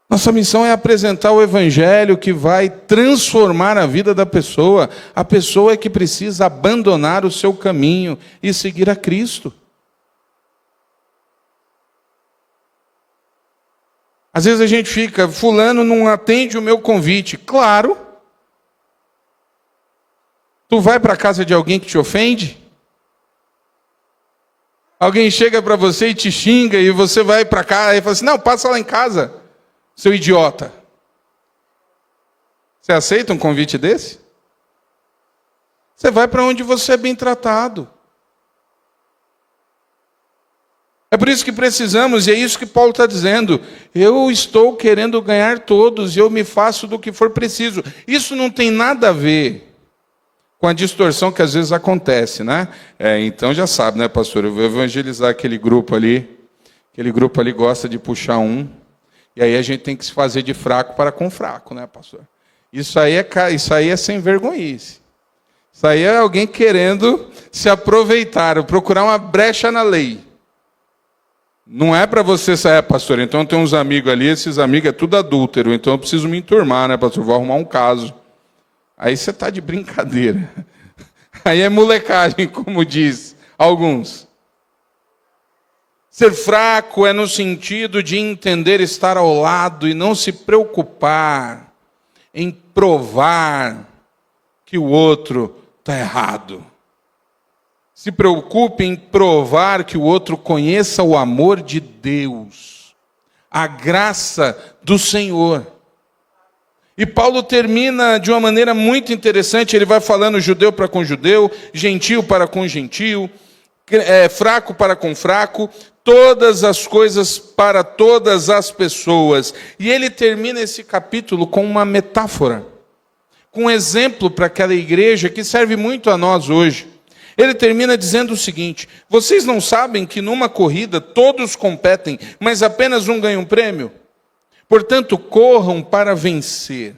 Nossa missão é apresentar o evangelho que vai transformar a vida da pessoa. A pessoa é que precisa abandonar o seu caminho e seguir a Cristo. Às vezes a gente fica: fulano não atende o meu convite. Claro. Tu vai para a casa de alguém que te ofende? Alguém chega para você e te xinga e você vai para cá e fala assim: não, passa lá em casa, seu idiota. Você aceita um convite desse? Você vai para onde você é bem tratado. É por isso que precisamos, e é isso que Paulo está dizendo: eu estou querendo ganhar todos, e eu me faço do que for preciso. Isso não tem nada a ver com a distorção que às vezes acontece, né? Então já sabe, né, pastor? Eu vou evangelizar aquele grupo ali. Aquele grupo ali gosta de puxar um. E aí a gente tem que se fazer de fraco para com fraco, né, pastor? Isso aí é sem vergonhice. Isso aí é alguém querendo se aproveitar, procurar uma brecha na lei. Não é para você sair, pastor, então tem uns amigos ali, esses amigos é tudo adúltero, então eu preciso me enturmar, né, pastor? Vou arrumar um caso. Aí você está de brincadeira. Aí é molecagem, como diz alguns. Ser fraco é no sentido de entender estar ao lado e não se preocupar em provar que o outro está errado. Se preocupe em provar que o outro conheça o amor de Deus, a graça do Senhor. E Paulo termina de uma maneira muito interessante. Ele vai falando judeu para com judeu, gentil para com gentil, fraco para com fraco, todas as coisas para todas as pessoas. E ele termina esse capítulo com uma metáfora, com um exemplo para aquela igreja que serve muito a nós hoje. Ele termina dizendo o seguinte: vocês não sabem que numa corrida todos competem, mas apenas um ganha um prêmio? Portanto, corram para vencer.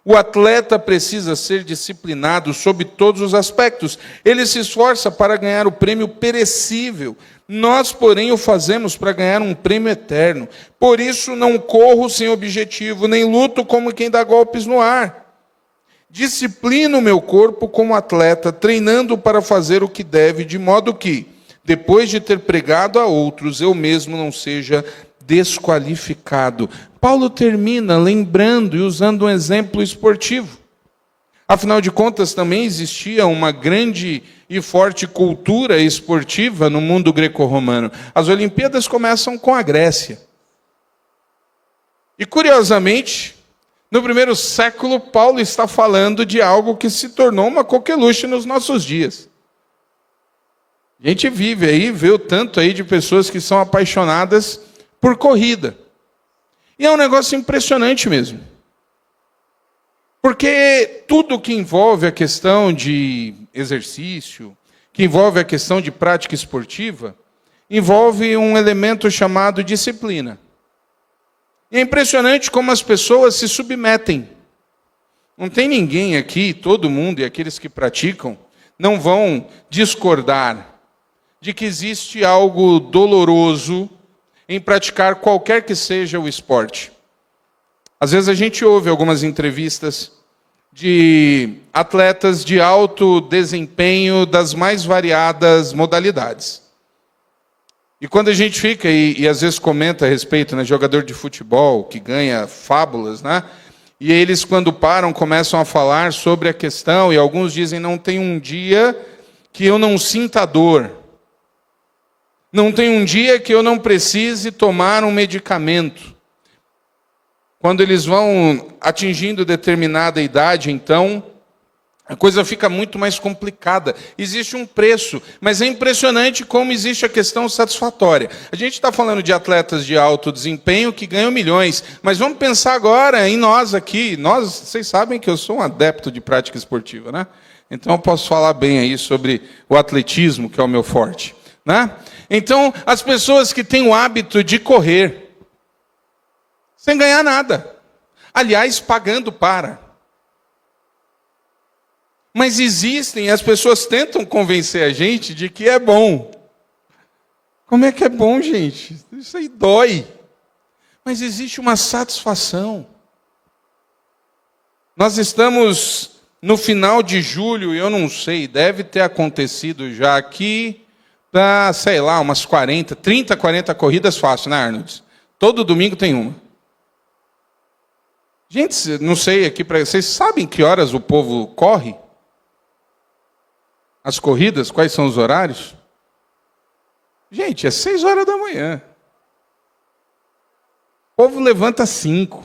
O atleta precisa ser disciplinado sob todos os aspectos. Ele se esforça para ganhar o prêmio perecível. Nós, porém, o fazemos para ganhar um prêmio eterno. Por isso, não corro sem objetivo, nem luto como quem dá golpes no ar. Disciplino o meu corpo como atleta, treinando para fazer o que deve, de modo que, depois de ter pregado a outros, eu mesmo não seja desqualificado. Paulo termina lembrando e usando um exemplo esportivo. Afinal de contas, também existia uma grande e forte cultura esportiva no mundo greco-romano. As Olimpíadas começam com a Grécia. E, curiosamente, no primeiro século, Paulo está falando de algo que se tornou uma coqueluche nos nossos dias. A gente vive aí, vê o tanto aí de pessoas que são apaixonadas por corrida. E é um negócio impressionante mesmo. Porque tudo que envolve a questão de exercício, que envolve a questão de prática esportiva, envolve um elemento chamado disciplina. E é impressionante como as pessoas se submetem. Não tem ninguém aqui, todo mundo e aqueles que praticam, não vão discordar de que existe algo doloroso em praticar qualquer que seja o esporte. Às vezes a gente ouve algumas entrevistas de atletas de alto desempenho das mais variadas modalidades. E quando a gente fica e às vezes comenta a respeito, né, jogador de futebol que ganha fábulas, né? E eles, quando param, começam a falar sobre a questão, e alguns dizem, não tem um dia que eu não sinta dor. Não tem um dia que eu não precise tomar um medicamento. Quando eles vão atingindo determinada idade, então, a coisa fica muito mais complicada. Existe um preço, mas é impressionante como existe a questão satisfatória. A gente está falando de atletas de alto desempenho que ganham milhões, mas vamos pensar agora em nós aqui. Vocês sabem que eu sou um adepto de prática esportiva, né? Então eu posso falar bem aí sobre o atletismo, que é o meu forte, né? Então, as pessoas que têm o hábito de correr, sem ganhar nada. Aliás, pagando para. Mas existem, as pessoas tentam convencer a gente de que é bom. Como é que é bom, gente? Isso aí dói. Mas existe uma satisfação. Nós estamos no final de julho, e eu não sei, deve ter acontecido já aqui, para, sei lá, umas 30, 40 corridas fácil, né, Arnold? Todo domingo tem uma. Gente, não sei aqui, vocês sabem que horas o povo corre? As corridas, quais são os horários? Gente, é 6 horas da manhã. O povo levanta 5.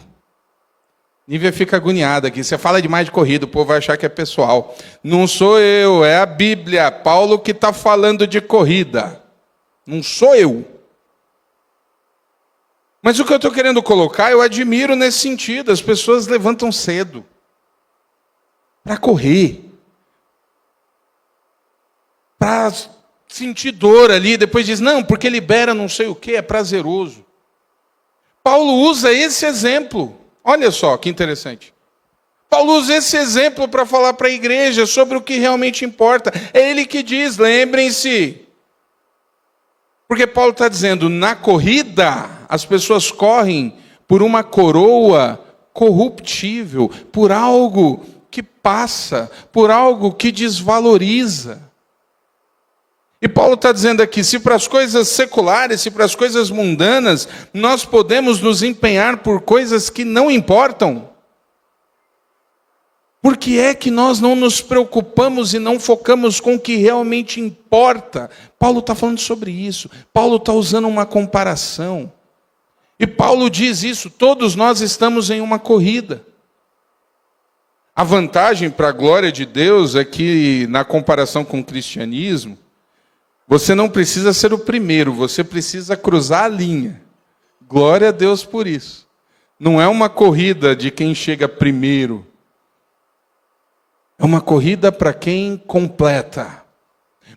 Nívia fica agoniada aqui. Você fala demais de corrida, o povo vai achar que é pessoal. Não sou eu, é a Bíblia. Paulo que está falando de corrida. Não sou eu. Mas o que eu estou querendo colocar, eu admiro nesse sentido. As pessoas levantam cedo para correr. Para sentir dor ali, depois diz, não, porque libera não sei o que, é prazeroso. Paulo usa esse exemplo. Olha só que interessante. Paulo usa esse exemplo para falar para a igreja sobre o que realmente importa. É ele que diz, lembrem-se. Porque Paulo está dizendo, na corrida, as pessoas correm por uma coroa corruptível, por algo que passa, por algo que desvaloriza. E Paulo está dizendo aqui, se para as coisas seculares, se para as coisas mundanas, nós podemos nos empenhar por coisas que não importam, por que é que nós não nos preocupamos e não focamos com o que realmente importa? Paulo está falando sobre isso. Paulo está usando uma comparação. E Paulo diz isso, todos nós estamos em uma corrida. A vantagem para a glória de Deus é que, na comparação com o cristianismo, você não precisa ser o primeiro, você precisa cruzar a linha. Glória a Deus por isso. Não é uma corrida de quem chega primeiro. É uma corrida para quem completa.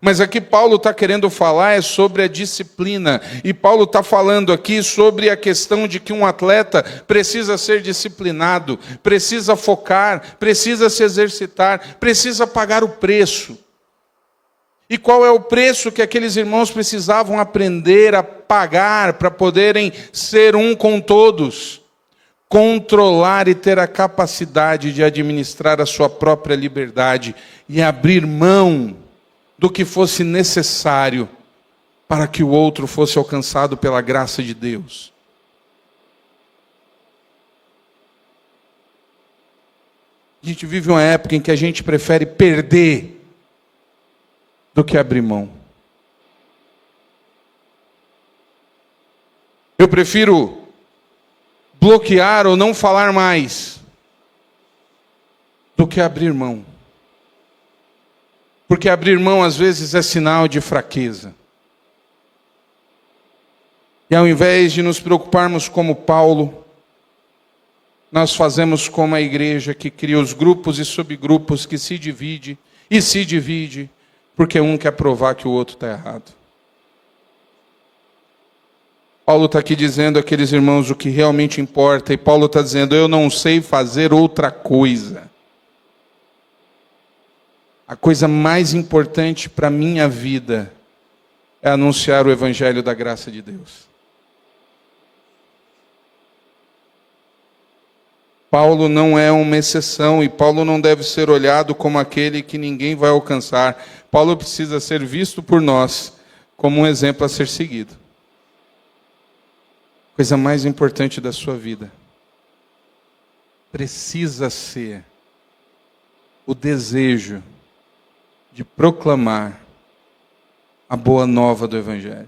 Mas aqui Paulo está querendo falar é sobre a disciplina. E Paulo está falando aqui sobre a questão de que um atleta precisa ser disciplinado, precisa focar, precisa se exercitar, precisa pagar o preço. E qual é o preço que aqueles irmãos precisavam aprender a pagar para poderem ser um com todos? Controlar e ter a capacidade de administrar a sua própria liberdade e abrir mão do que fosse necessário para que o outro fosse alcançado pela graça de Deus. A gente vive uma época em que a gente prefere perder do que abrir mão. Eu prefiro bloquear ou não falar mais do que abrir mão. Porque abrir mão às vezes é sinal de fraqueza. E ao invés de nos preocuparmos como Paulo, nós fazemos como a igreja que cria os grupos e subgrupos que se divide, porque um quer provar que o outro está errado. Paulo está aqui dizendo àqueles irmãos o que realmente importa, e Paulo está dizendo, eu não sei fazer outra coisa. A coisa mais importante para a minha vida é anunciar o evangelho da graça de Deus. Paulo não é uma exceção e Paulo não deve ser olhado como aquele que ninguém vai alcançar. Paulo precisa ser visto por nós como um exemplo a ser seguido. Coisa mais importante da sua vida precisa ser o desejo de proclamar a boa nova do Evangelho.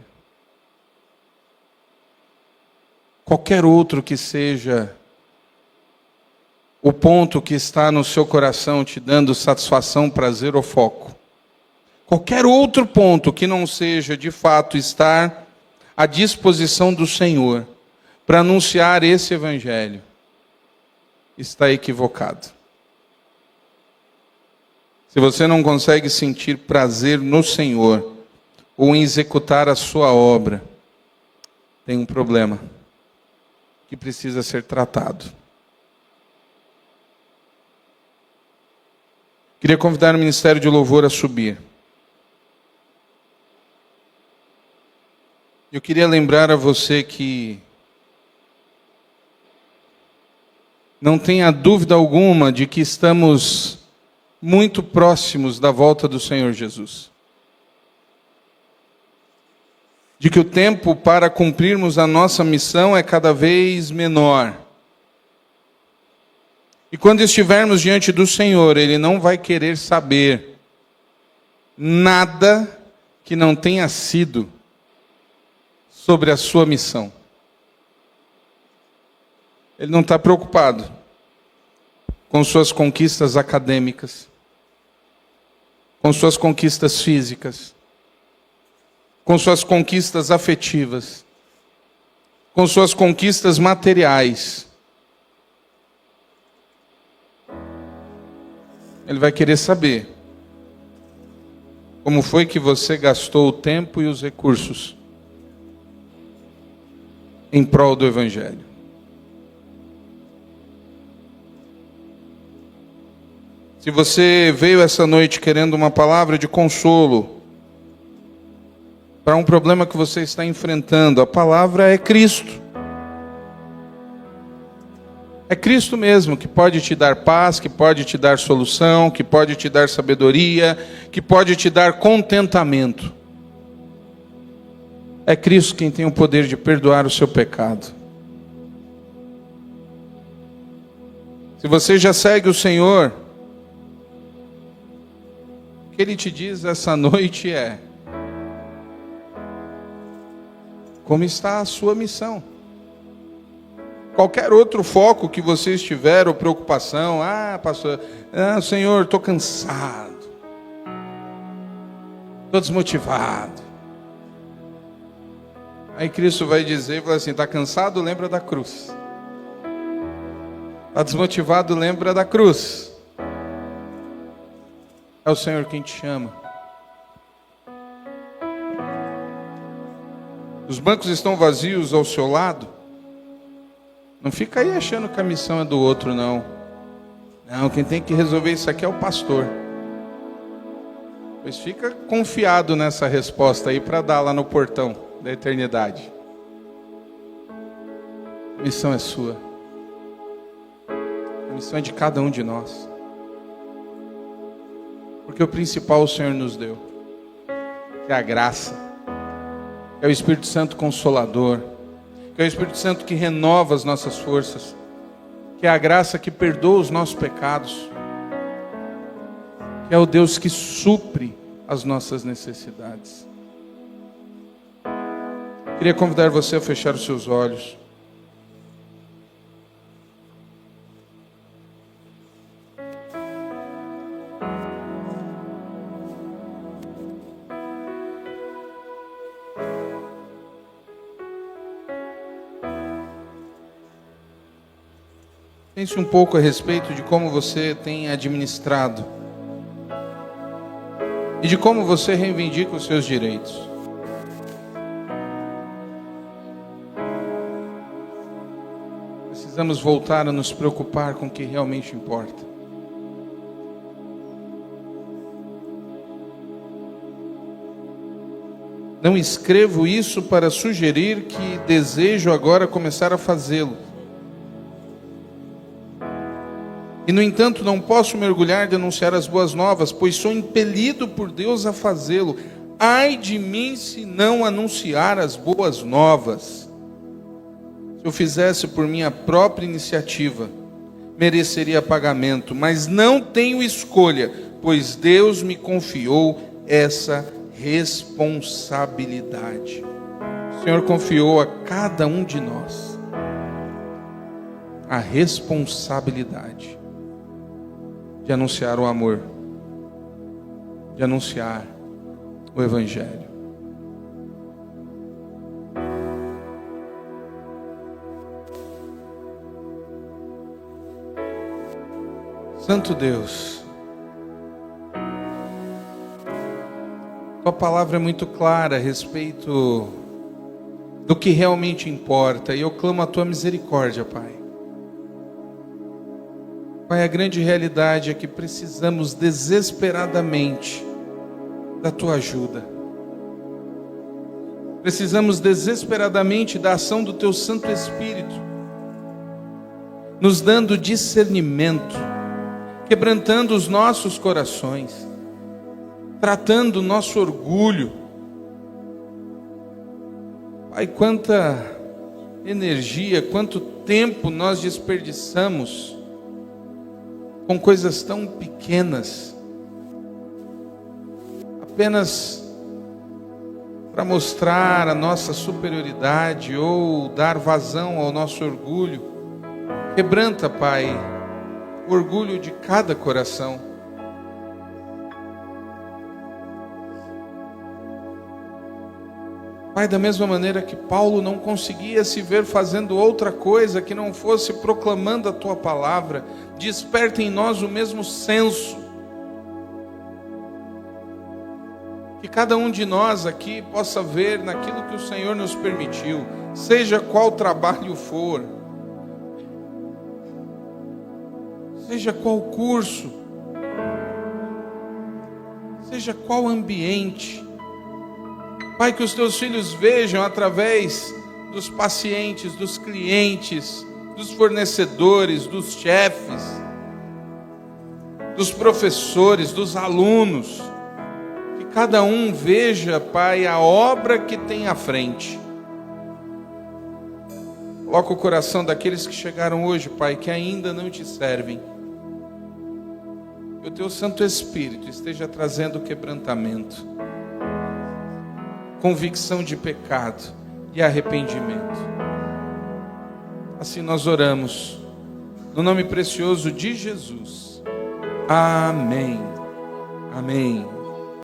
Qualquer outro que seja o ponto que está no seu coração te dando satisfação, prazer ou foco. Qualquer outro ponto que não seja, de fato, estar à disposição do Senhor para anunciar esse Evangelho, está equivocado. Se você não consegue sentir prazer no Senhor ou em executar a sua obra, tem um problema que precisa ser tratado. Queria convidar o Ministério de Louvor a subir. Eu queria lembrar a você que não tenha dúvida alguma de que estamos muito próximos da volta do Senhor Jesus. De que o tempo para cumprirmos a nossa missão é cada vez menor. E quando estivermos diante do Senhor, Ele não vai querer saber nada que não tenha sido sobre a sua missão. Ele não está preocupado com suas conquistas acadêmicas, com suas conquistas físicas, com suas conquistas afetivas, com suas conquistas materiais. Ele vai querer saber como foi que você gastou o tempo e os recursos em prol do Evangelho. Se você veio essa noite querendo uma palavra de consolo para um problema que você está enfrentando, a palavra é Cristo. É Cristo mesmo que pode te dar paz, que pode te dar solução, que pode te dar sabedoria, que pode te dar contentamento. É Cristo quem tem o poder de perdoar o seu pecado. Se você já segue o Senhor, o que Ele te diz essa noite é: como está a sua missão? Qualquer outro foco que você estiver, ou preocupação, pastor, Senhor, estou cansado, estou desmotivado. Aí Cristo vai dizer, vai assim, está cansado? Lembra da cruz. Está desmotivado? Lembra da cruz. É o Senhor quem te chama. Os bancos estão vazios ao seu lado. Não fica aí achando que a missão é do outro, não. Não, quem tem que resolver isso aqui é o pastor. Pois fica confiado nessa resposta aí para dar lá no portão da eternidade. A missão é sua. A missão é de cada um de nós. Porque o principal o Senhor nos deu, que é a graça, que é o Espírito Santo Consolador, que é o Espírito Santo que renova as nossas forças, que é a graça que perdoa os nossos pecados, que é o Deus que supre as nossas necessidades. Queria convidar você a fechar os seus olhos. Pense um pouco a respeito de como você tem administrado e de como você reivindica os seus direitos. Precisamos voltar a nos preocupar com o que realmente importa. Não escrevo isso para sugerir que desejo agora começar a fazê-lo. E, no entanto, não posso mergulhar de anunciar as boas novas, pois sou impelido por Deus a fazê-lo. Ai de mim se não anunciar as boas novas. Se eu fizesse por minha própria iniciativa, mereceria pagamento, mas não tenho escolha, pois Deus me confiou essa responsabilidade. O Senhor confiou a cada um de nós a responsabilidade de anunciar o amor, de anunciar o Evangelho. Santo Deus, tua palavra é muito clara a respeito do que realmente importa, e eu clamo a tua misericórdia, Pai. Pai, a grande realidade é que precisamos desesperadamente da tua ajuda. Precisamos desesperadamente da ação do teu Santo Espírito, nos dando discernimento, quebrantando os nossos corações, tratando o nosso orgulho. Pai, quanta energia, quanto tempo nós desperdiçamos com coisas tão pequenas, apenas para mostrar a nossa superioridade ou dar vazão ao nosso orgulho. Quebranta, Pai, o orgulho de cada coração. Pai, da mesma maneira que Paulo não conseguia se ver fazendo outra coisa que não fosse proclamando a tua palavra, desperta em nós o mesmo senso. Que cada um de nós aqui possa ver naquilo que o Senhor nos permitiu, seja qual trabalho for, seja qual curso, seja qual ambiente. Pai, que os teus filhos vejam através dos pacientes, dos clientes, dos fornecedores, dos chefes, dos professores, dos alunos, que cada um veja, Pai, a obra que tem à frente. Coloca o coração daqueles que chegaram hoje, Pai, que ainda não te servem. Que o teu Santo Espírito esteja trazendo quebrantamento, convicção de pecado e arrependimento. Assim nós oramos, no nome precioso de Jesus. Amém. Amém.